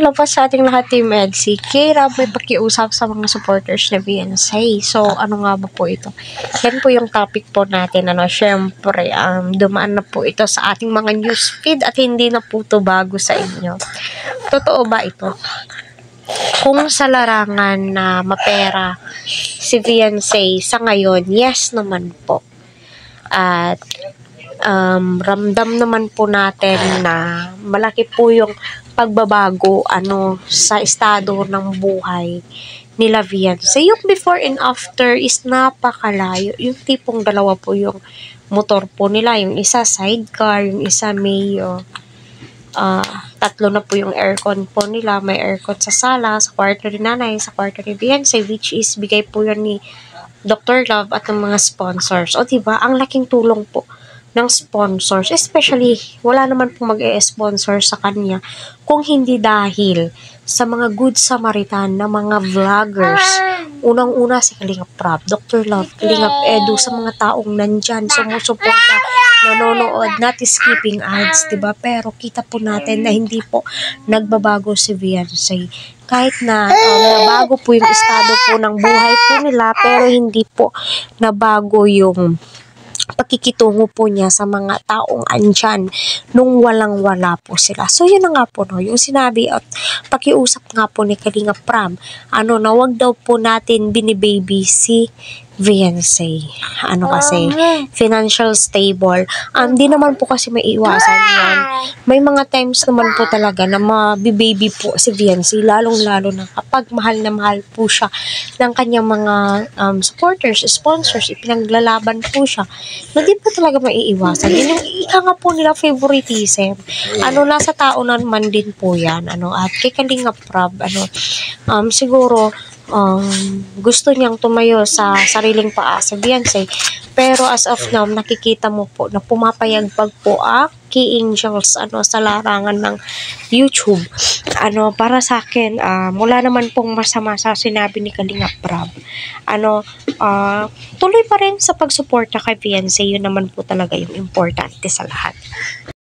hello po sa ating lahat, Team Edsy. Kaya may pakiusap sa mga supporters na Beyonce. So, ano nga ba po ito? Yan po yung topic po natin. Syempre, dumaan na po ito sa ating mga newsfeed at hindi na po ito bago sa inyo. Totoo ba ito? Kung sa larangan na mapera si Beyonce sa ngayon, yes naman po. At ramdam naman po natin na malaki po yung pagbabago sa estado ng buhay nila Beyonce. Yung before and after is napakalayo. Yung tipong dalawa po yung motor po nila. Yung isa sidecar, yung isa may tatlo na po yung aircon po nila. May aircon sa sala, sa kwarto ni nanay, sa kwarto ni Beyonce, which is bigay po yun ni Dr. Love at ng mga sponsors. O diba, ang laking tulong po ng sponsors, especially wala naman pong mag-e-sponsor sa kanya kung hindi dahil sa mga good Samaritan na mga vloggers. Unang-una si Kalingap Prab, Dr. Love, Kalingap Edu, sa mga taong nandyan, sumusuporta, nanonood, not skipping ads, diba? Pero kita po natin na hindi po nagbabago si Beyonce. Kahit na nabago po yung estado po ng buhay po nila, pero hindi po nabago yung pakikitungo po niya sa mga taong andyan nung walang-wala po sila. So, yun na nga po, no, yung sinabi at pakiusap nga po ni Kalingap Prab, na wag daw po natin binibaby si Beyonce. Kasi financial stable. Di naman po kasi may iwasan yan. May mga times naman po talaga na mabibaby po si Beyonce, lalong-lalo na kapag mahal na mahal po siya ng kanyang mga supporters, sponsors, ipinaglalaban po siya. Hindi po talaga maiiwasan. Yun yung ika nga po nila favoritism. Nasa tao naman din po yan. At kay Kalingap Prab, siguro, gusto niyang tumayo sa sariling paa si Beyonce, pero as of now nakikita mo po na pumapayagpag po Key Angels sa larangan ng YouTube. Para sa akin, wala naman pong masama sa sinabi ni Kalingap Prab. Tuloy pa rin sa pagsuporta kay Beyonce, yun naman po talaga yung importante sa lahat.